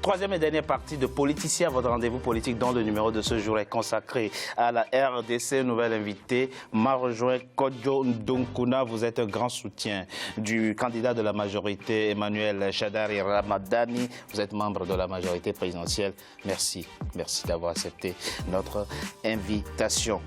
Troisième et dernière partie de Politicien, votre rendez-vous politique dont le numéro de ce jour est consacré à la RDC. Nouvelle invitée, m'a rejoint Kodjo Ndunkuna. Vous êtes un grand soutien du candidat de la majorité, Emmanuel Shadari Ramadani. Vous êtes membre de la majorité présidentielle. Merci. Merci d'avoir accepté notre invitation.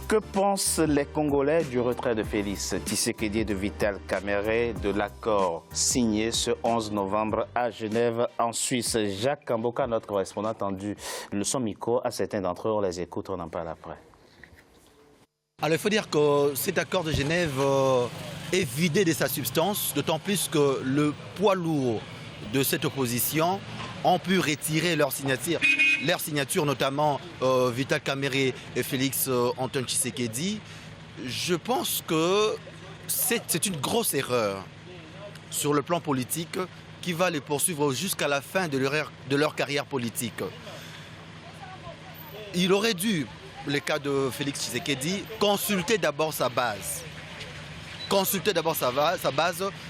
Que pensent les Congolais du retrait de Félix Tshisekedi et de Vital Kamerhe de l'accord signé ce 11 novembre à Genève, en Suisse? Jacques Kamboka, notre correspondant, a tendu le son micro à certains d'entre eux. On les écoute, on en parle après. Alors il faut dire que cet accord de Genève est vidé de sa substance, d'autant plus que le poids lourd de cette opposition ont pu retirer leur signature, notamment Vital Kamerhe et Félix Antoine Tshisekedi. Je pense que c'est une grosse erreur sur le plan politique qui va les poursuivre jusqu'à la fin de leur carrière politique. Il aurait dû, le cas de Félix Tshisekedi, consulter d'abord sa base.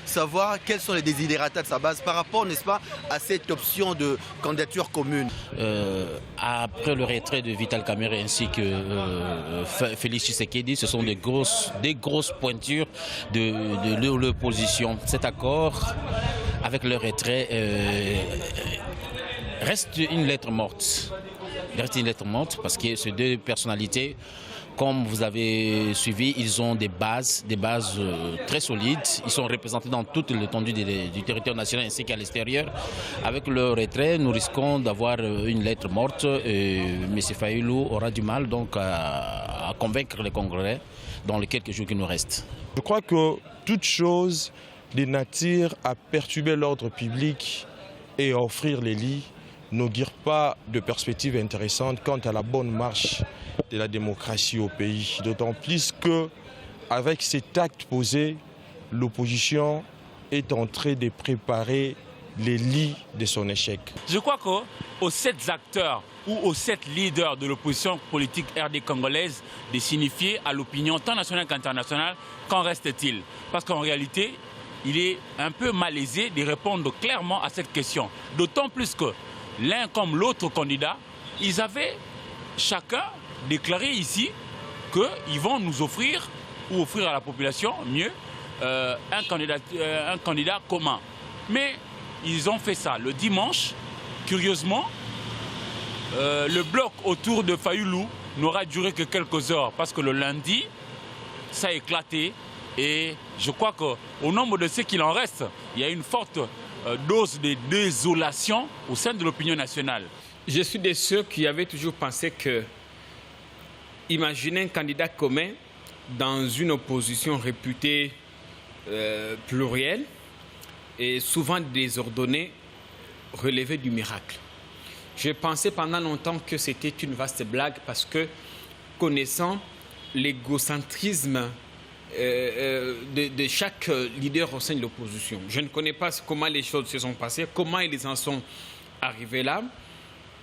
Savoir quels sont les désidérata de sa base par rapport, n'est-ce pas, à cette option de candidature commune. Après le retrait de Vital Kamerhe ainsi que Félix Tshisekedi, ce sont des grosses pointures de l'opposition. Cet accord, avec le retrait, reste une lettre morte. Parce que ces deux personnalités, comme vous avez suivi, ils ont des bases très solides. Ils sont représentés dans toute l'étendue du territoire national ainsi qu'à l'extérieur. Avec le retrait, nous risquons d'avoir une lettre morte. M. Fayoulou aura du mal donc à convaincre les Congolais dans les quelques jours qui nous restent. Je crois que toute chose de nature à perturber l'ordre public et à offrir les lits n'augure pas de perspectives intéressantes quant à la bonne marche de la démocratie au pays. D'autant plus qu'avec cet acte posé, l'opposition est en train de préparer les lits de son échec. Je crois qu'aux 7 acteurs ou aux 7 leaders de l'opposition politique RD congolaise de signifier à l'opinion tant nationale qu'internationale qu'en reste-t-il. Parce qu'en réalité, il est un peu malaisé de répondre clairement à cette question. D'autant plus que l'un comme l'autre candidat, ils avaient chacun déclaré ici qu'ils vont nous offrir, ou offrir à la population, mieux, un candidat commun. Mais ils ont fait ça le dimanche. Curieusement, le bloc autour de Fayoulou n'aura duré que quelques heures parce que le lundi, ça a éclaté. Et je crois qu'au nombre de ceux qu'il en reste, il y a une forte dose de désolation au sein de l'opinion nationale. Je suis de ceux qui avaient toujours pensé que imaginer un candidat commun dans une opposition réputée plurielle et souvent désordonnée relevait du miracle. Je pensais pendant longtemps que c'était une vaste blague parce que connaissant l'égocentrisme de chaque leader au sein de l'opposition. Je ne connais pas comment les choses se sont passées, comment ils en sont arrivés là,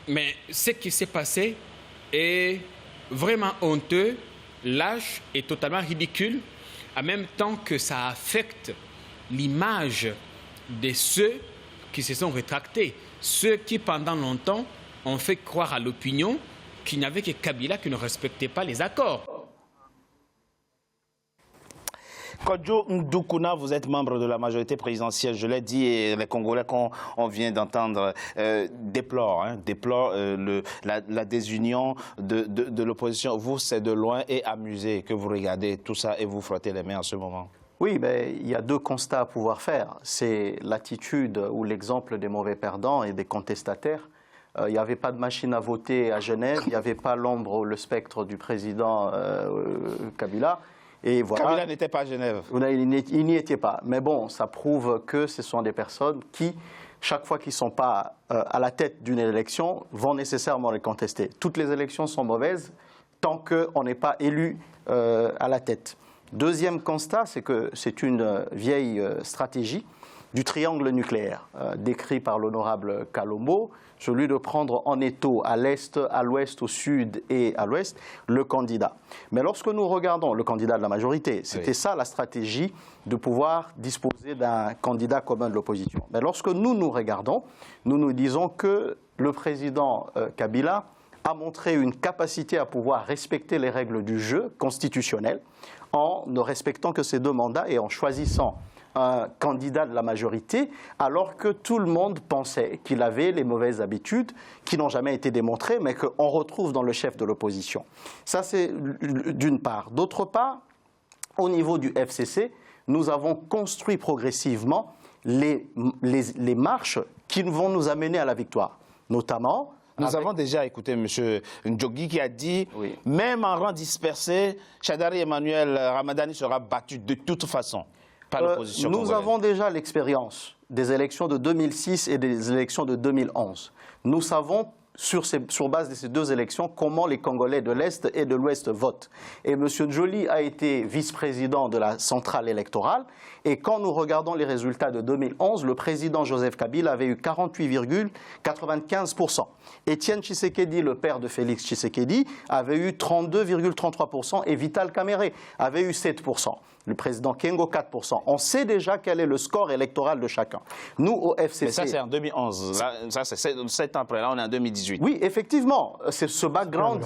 mais ce qui s'est passé est vraiment honteux, lâche et totalement ridicule, en même temps que ça affecte l'image de ceux qui se sont rétractés, ceux qui pendant longtemps ont fait croire à l'opinion qu'il n'y avait que Kabila qui ne respectait pas les accords. Kodjo Ndunkuna, vous êtes membre de la majorité présidentielle, je l'ai dit, et les Congolais qu'on vient d'entendre déplorent la désunion de l'opposition. Vous, c'est de loin et amusé que vous regardez tout ça et vous frottez les mains en ce moment. Oui, mais il y a deux constats à pouvoir faire. C'est l'attitude ou l'exemple des mauvais perdants et des contestataires. Il n'y avait pas de machine à voter à Genève, il n'y avait pas l'ombre ou le spectre du président Kabila. Et voilà. Kabila n'était pas à Genève. Il n'y était pas. Mais bon, ça prouve que ce sont des personnes qui, chaque fois qu'ils ne sont pas à la tête d'une élection, vont nécessairement les contester. Toutes les élections sont mauvaises tant qu'on n'est pas élu à la tête. Deuxième constat, c'est que c'est une vieille stratégie du triangle nucléaire, décrit par l'honorable Kalombo, celui de prendre en étau à l'est, à l'ouest, au sud et à l'ouest le candidat. Mais lorsque nous regardons le candidat de la majorité, c'était ça la stratégie de pouvoir disposer d'un candidat commun de l'opposition. Mais lorsque nous regardons, nous nous disons que le président Kabila a montré une capacité à pouvoir respecter les règles du jeu constitutionnel en ne respectant que ses 2 mandats et en choisissant un candidat de la majorité, alors que tout le monde pensait qu'il avait les mauvaises habitudes qui n'ont jamais été démontrées, mais qu'on retrouve dans le chef de l'opposition. Ça, c'est d'une part. D'autre part, au niveau du FCC, nous avons construit progressivement les marches qui vont nous amener à la victoire, notamment... Nous avons déjà écouté M. Ndjogi qui a dit même en rang dispersé, Chadari Emmanuel Ramadani sera battu de toute façon par l'opposition congolaise. Nous avons déjà l'expérience des élections de 2006 et des élections de 2011. Nous savons, sur base de ces 2 élections, comment les Congolais de l'Est et de l'Ouest votent. Et M. Njoli a été vice-président de la centrale électorale. Et quand nous regardons les résultats de 2011, le président Joseph Kabila avait eu 48,95%. Étienne Tshisekedi, le père de Félix Tshisekedi, avait eu 32,33% et Vital Kamerhe avait eu 7%. Le président Kengo, 4%. On sait déjà quel est le score électoral de chacun. Nous, au FCC... Mais ça, c'est en 2011. Là, ça, c'est 7 ans après. Là, on est en 2018. Oui, effectivement. Ce background,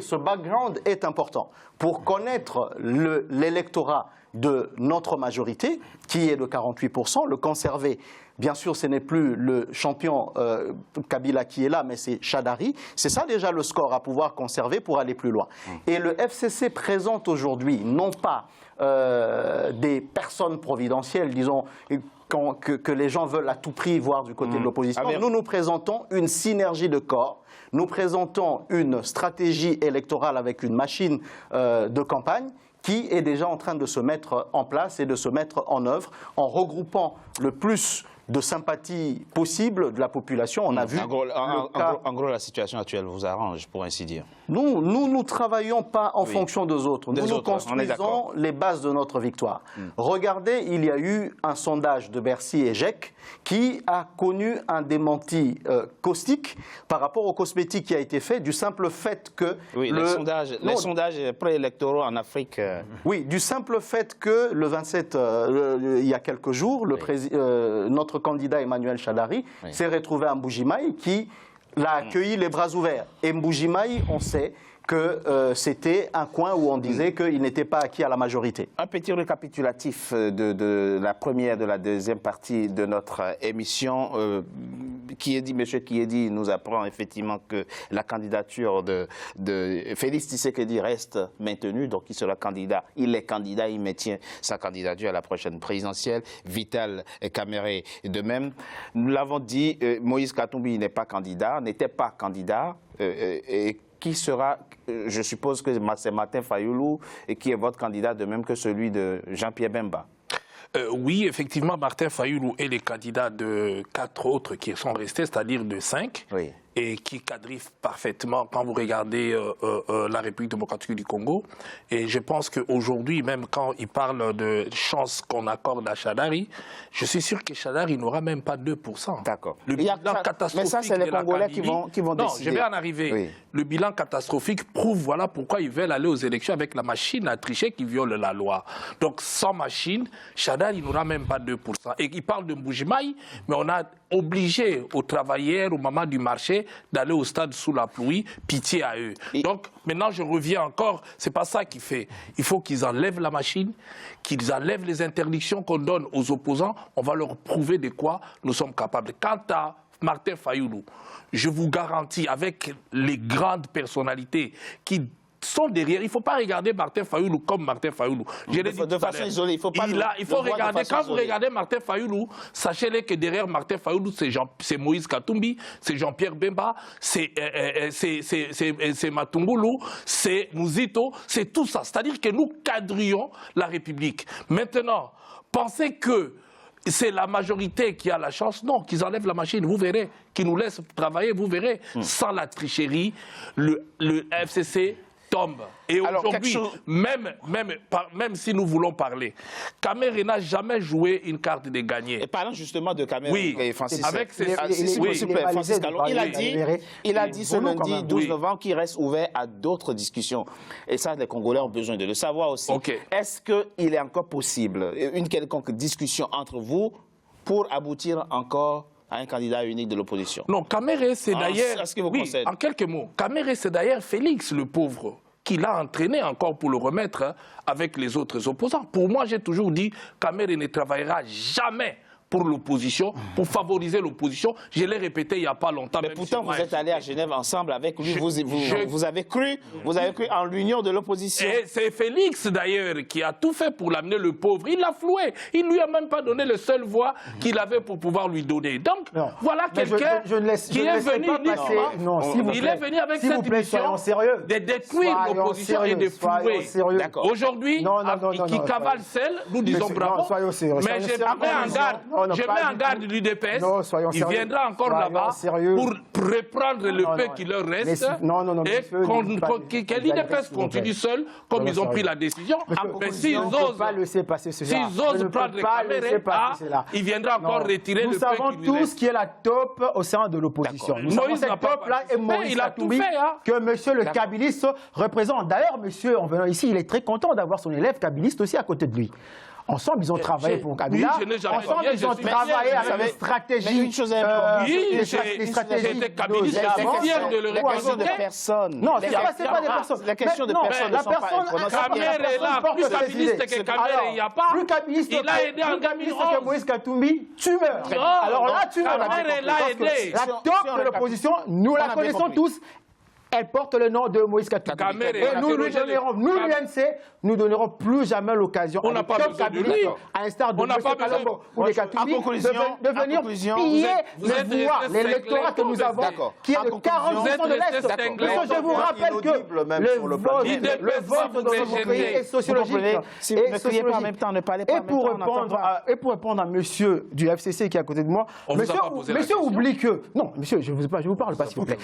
ce background est important. Pour connaître l'électorat de notre majorité, qui est de 48%, le conserver. Bien sûr, ce n'est plus le champion Kabila qui est là, mais c'est Chadari. C'est ça déjà le score à pouvoir conserver pour aller plus loin. Et le FCC présente aujourd'hui, non pas des personnes providentielles, disons, que les gens veulent à tout prix voir du côté de l'opposition. Nous présentons une synergie de corps. Nous présentons une stratégie électorale avec une machine de campagne qui est déjà en train de se mettre en place et de se mettre en œuvre en regroupant le plus de sympathie possible de la population. On a vu... En gros, la situation actuelle vous arrange, pour ainsi dire. Nous ne travaillons pas en fonction des autres. Nous construisons les bases de notre victoire. Regardez, il y a eu un sondage de Bercy et GEC qui a connu un démenti caustique par rapport au cosmétique qui a été fait, du simple fait que... Oui, les sondages préélectoraux en Afrique... Oui, du simple fait que le 27, il y a quelques jours, notre candidat Emmanuel Chadari s'est retrouvé à Mbujimaï qui l'a accueilli les bras ouverts. Et Mbujimaï, on sait que c'était un coin où on disait qu'il n'était pas acquis à la majorité. Un petit récapitulatif de la première, de la deuxième partie de notre émission. M. Kiedi nous apprend effectivement que la candidature de Félix Tshisekedi reste maintenue, donc il sera candidat. Il est candidat, il maintient sa candidature à la prochaine présidentielle. Vital Kamerhe de même. Nous l'avons dit, Moïse Katumbi n'était pas candidat. Et qui sera, je suppose que c'est Martin Fayoulou, et qui est votre candidat, de même que celui de Jean-Pierre Bemba. Oui, effectivement, Martin Fayoulou est le candidat de 4 autres qui sont restés, c'est-à-dire de 5. Oui. Et qui quadrillent parfaitement quand vous regardez la République démocratique du Congo. Et je pense qu'aujourd'hui, même quand il parle de chance qu'on accorde à Chadari, je suis sûr que Chadari n'aura même pas 2%. D'accord. Le bilan catastrophique. Mais ça, c'est les Congolais qui vont décider. Non, je vais en arriver. Oui. Le bilan catastrophique prouve voilà pourquoi ils veulent aller aux élections avec la machine à tricher qui viole la loi. Donc, sans machine, Chadari n'aura même pas 2%. Et il parle de Mbujimaï, mais on a obligé aux travailleurs, aux mamans du marché, d'aller au stade sous la pluie, pitié à eux. Donc, maintenant, je reviens encore, c'est pas ça qu'il fait. Il faut qu'ils enlèvent la machine, qu'ils enlèvent les interdictions qu'on donne aux opposants. On va leur prouver de quoi nous sommes capables. Quant à Martin Fayoulou, je vous garantis, avec les grandes personnalités qui sont derrière. Il ne faut pas regarder Martin Fayoulou comme Martin Fayoulou. De façon isolée, il faut pas... Il faut regarder, quand vous regardez Martin Fayoulou, sachez-le que derrière Martin Fayoulou, c'est Moïse Katumbi, c'est Jean-Pierre Bemba, c'est Matumboulou, c'est Mouzito, c'est tout ça. C'est-à-dire que nous cadrions la République. Maintenant, pensez que c'est la majorité qui a la chance. Non, qu'ils enlèvent la machine, vous verrez. Qu'ils nous laissent travailler, vous verrez. Sans la tricherie, le FCC tombe. Et aujourd'hui, même si nous voulons parler, Kamere n'a jamais joué une carte de gagner. Et parlant justement de Kamere, oui, Francis, avec ses... Francis Kalon, il a dit ce lundi 12 novembre qu'il reste ouvert à d'autres discussions. Et ça, les Congolais ont besoin de le savoir aussi. Est-ce qu'il est encore possible une quelconque discussion entre vous pour aboutir encore à un candidat unique de l'opposition? Non, Kamere, c'est d'ailleurs... Oui, en quelques mots, Kamere, c'est d'ailleurs Félix, le pauvre, qui l'a entraîné encore pour le remettre avec les autres opposants. Pour moi, j'ai toujours dit Kamere ne travaillera jamais pour l'opposition, pour favoriser l'opposition. Je l'ai répété il n'y a pas longtemps. Mais pourtant, vous êtes allés à Genève ensemble avec lui. Vous avez cru en l'union de l'opposition. C'est Félix, d'ailleurs, qui a tout fait pour l'amener, le pauvre. Il l'a floué. Il ne lui a même pas donné le seul voix qu'il avait pour pouvoir lui donner. Donc, voilà quelqu'un qui est venu il est venu avec cette mission de détruire l'opposition et de flouer. Aujourd'hui, qui cavale celle, nous disons bravo. Mais je mets en garde l'UDPS, il viendra encore là-bas pour reprendre le peu qui leur reste et que l'UDPS continue seul, comme ils ont pris la décision. Mais s'ils osent prendre Kamere, il viendra encore retirer le peu qui lui reste. Nous savons tous qui est la top au sein de l'opposition. Nous savons cette top-là et Moïse Katumbi que monsieur le kabiliste représente. D'ailleurs, monsieur, en venant ici, il est très content d'avoir son élève kabiliste aussi à côté de lui. Ensemble, ils ont travaillé pour Kabila. Ensemble, ils ont travaillé avec des stratégies. Une chose importante. Des stratégies de le reconnaître de personne. Non, c'est pas des personnes. La question de personne. La personne, Kamere est là, plus kabiliste que Kamere, il n'y a pas. Plus kabiliste il a aidé en 2011. que Moïse Katumbi, tu meurs. Alors là, tu meurs. Kamere l'a aidé. La top de l'opposition, nous la connaissons tous. Elle porte le nom de Moïse Katumbi. Et nous lui donnerons, nous l'UNC, nous donnerons plus jamais l'occasion à l'instar de M. Kalombo ou de Katumbi de venir piller les voix, l'électorat que nous avons, qui est de 40% de l'Est. Je vous rappelle que le vote dans notre pays est sociologique. Et pour répondre à monsieur du FCC qui est à côté de moi, monsieur oublie que... Non, monsieur, je ne vous parle pas, s'il vous plaît.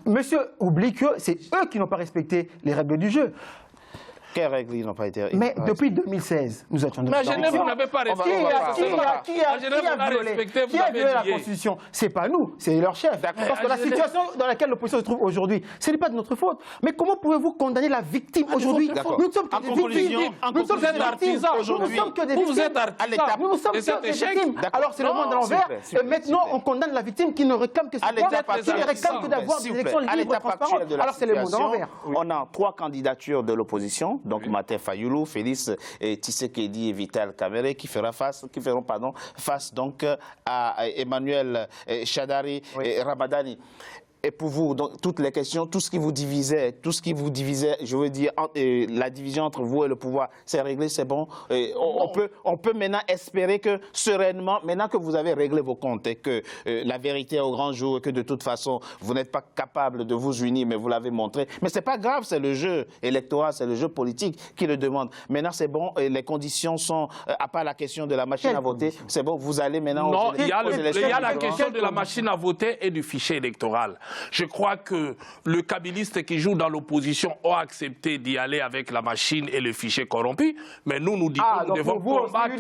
Monsieur oublie que c'est eux qui n'ont pas respecté les règles du jeu. Quelles règles ils n'ont pas été... Mais depuis 2016, nous étions... Mais à Genève, vous n'avez pas respecté. Qui a violé la Constitution? C'est pas nous, c'est leur chef. Parce que la situation dans laquelle l'opposition se trouve aujourd'hui, ce n'est pas de notre faute. Mais comment pouvez-vous condamner la victime aujourd'hui? Nous ne sommes que des victimes. Nous sommes que des victimes. Vous êtes artisans. Nous sommes que des victimes. Alors c'est le monde à l'envers. Et maintenant, on condamne la victime qui ne réclame que ce droit, qui ne réclame que d'avoir des élections libres et transparentes. Alors c'est le monde à l'envers. On a 3 candidatures de l'opposition. Donc Martin Fayoulou, Félix Tshisekedi et Vital Kamerhe qui feront face donc à Emmanuel Shadari et Ramadani. Et pour vous, donc, toutes les questions, tout ce qui vous divisait, je veux dire, la division entre vous et le pouvoir, c'est réglé, c'est bon. On peut maintenant espérer que sereinement, maintenant que vous avez réglé vos comptes et que la vérité est au grand jour et que de toute façon, vous n'êtes pas capable de vous unir, mais vous l'avez montré. Mais c'est pas grave, c'est le jeu électoral, c'est le jeu politique qui le demande. Maintenant, c'est bon, et les conditions sont, à part la question de la machine à voter, c'est bon, vous allez maintenant... Non, il y a la question de la machine à voter et du fichier électoral. Je crois que le kabiliste qui joue dans l'opposition a accepté d'y aller avec la machine et le fichier corrompu, mais nous disons que nous devons combattre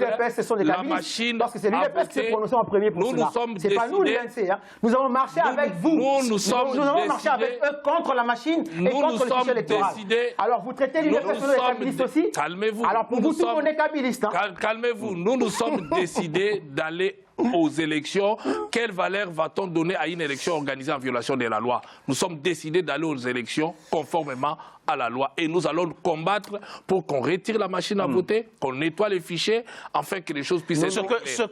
la machine parce que c'est l'UDPS qui s'est prononcé en premier pour cela. C'est pas nous l'UNC. Nous avons marché avec vous. Nous avons marché avec eux contre la machine et contre le fichier électoral. Alors vous traitez l'UDPS de kabiliste aussi? Calmez-vous. Alors pour vous, tout le monde est kabiliste. Calmez-vous. Nous sommes décidés d'aller aux élections. Quelle valeur va-t-on donner à une élection organisée en violation de la loi? Nous sommes décidés d'aller aux élections conformément à la loi. Et nous allons combattre pour qu'on retire la machine à voter, qu'on nettoie les fichiers, afin que les choses puissent être ce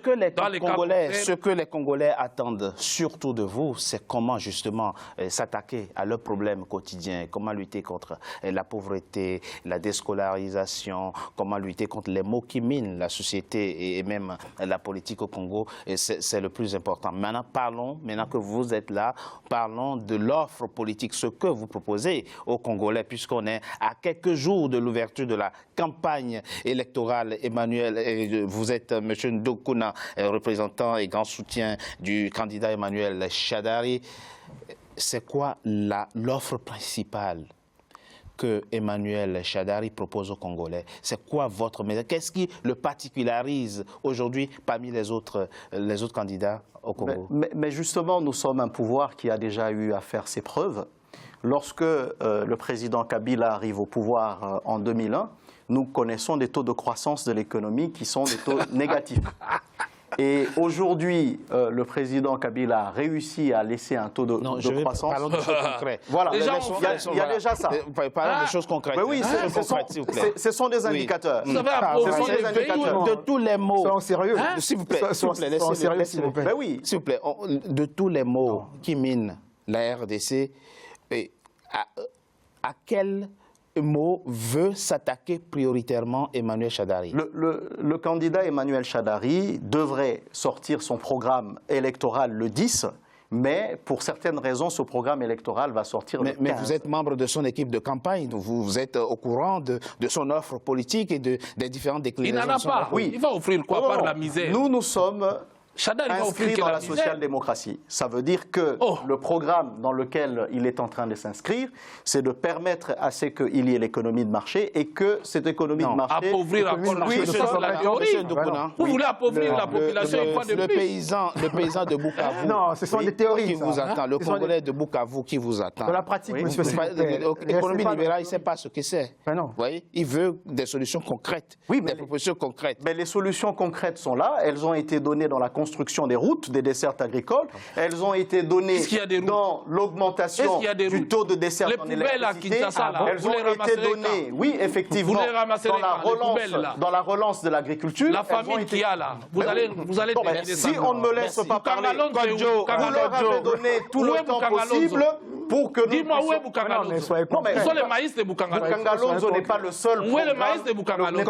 que les Congolais attendent surtout de vous, c'est comment justement s'attaquer à leurs problèmes quotidiens, comment lutter contre la pauvreté, la déscolarisation, comment lutter contre les maux qui minent la société et même la politique au Congo. C'est le plus important. Maintenant, maintenant que vous êtes là, parlons de l'offre politique, ce que vous proposez aux Congolais, puisqu'on est à quelques jours de l'ouverture de la campagne électorale. Emmanuel, vous êtes M. Ndokuna, représentant et grand soutien du candidat Emmanuel Shadari. C'est quoi l'offre principale que Emmanuel Shadary propose aux Congolais? C'est quoi votre message? Qu'est-ce qui le particularise aujourd'hui parmi les autres candidats au Congo? Mais justement, nous sommes un pouvoir qui a déjà eu à faire ses preuves. Lorsque le président Kabila arrive au pouvoir en 2001, nous connaissons des taux de croissance de l'économie qui sont des taux négatifs. Et aujourd'hui, le président Kabila a réussi à laisser un taux de croissance. Parlons de choses concrètes. Voilà, il y a déjà ça. Parlons de choses concrètes. Oui, ce sont des indicateurs. Vous avez approuvé des indicateurs. De tous les mots. Soyons sérieux. S'il vous plaît, s'il vous plaît. Oui, s'il vous plaît. De tous les mots qui minent la RDC, à quel mot veut s'attaquer prioritairement Emmanuel Shadary? Le candidat Emmanuel Shadary devrait sortir son programme électoral le 10, mais pour certaines raisons, ce programme électoral va sortir le 15. Mais vous êtes membre de son équipe de campagne, vous êtes au courant de son offre politique et des différentes déclinaisons. Il n'en a pas. Oui. Il va offrir quoi par la misère? Nous sommes inscrit dans la social-démocratie. Ça veut dire que le programme dans lequel il est en train de s'inscrire, c'est de permettre à ce qu'il y ait l'économie de marché et que cette économie de marché... Appauvrir encore la théorie. Vous voulez appauvrir la population une fois de plus. Le paysan de Bukavu... Non, ce sont des théories. Qui vous attend. Le Congolais de Bukavu qui vous attend. Dans la pratique, monsieur. L'économie libérale, il ne sait pas ce que c'est. Vous voyez, il veut des solutions concrètes, des propositions concrètes. Mais les solutions concrètes sont là. Elles ont été données dans la construction des routes, des dessertes agricoles. Elles ont été données dans l'augmentation du taux de desserte en électricité. Elles ont été données, oui, effectivement, dans la relance de l'agriculture. La famine qu'il y a là, vous allez si on ne me laisse pas parler, vous leur avez donné tout le temps possible pour que nous... Dis-moi, où est Bukangalonzo? Où sont les maïs de Bukangalonzo? Bukangalonzo n'est pas le seul programme. Où est le maïs de Bukangalonzo?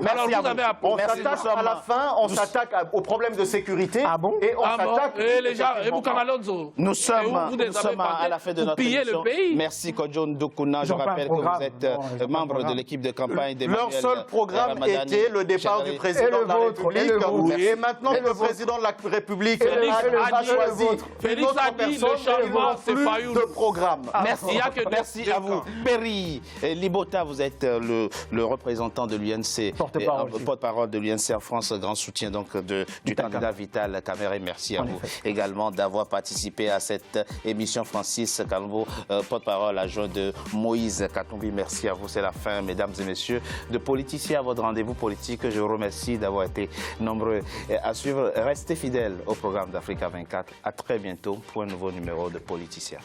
Alors vous avez on s'attaque à la fin, on s'attaque au problème de sécurité et on s'attaque... Et Bukangalonzo? Nous sommes à la fin de notre émission. Merci Kodjo Ndokuna. Je rappelle que vous êtes membre de l'équipe de campagne d'Emmanuel Leur seul programme était le départ du président de la République. Et maintenant que le président de la République a choisi une autre personne, il n'y a plus de programme. Merci à vous. Perry Libota, vous êtes le représentant de l'UNC, porte-parole de l'UNC en France, grand soutien donc du candidat Vital Kamerhe. Merci à vous également d'avoir participé à cette émission. Francis Kalombo, porte-parole adjoint de Moïse Katumbi. Merci à vous. C'est la fin, mesdames et messieurs, de Politiciens à votre rendez-vous politique. Je vous remercie d'avoir été nombreux à suivre. Restez fidèles au programme d'Africa 24. À très bientôt pour un nouveau numéro de Politiciens.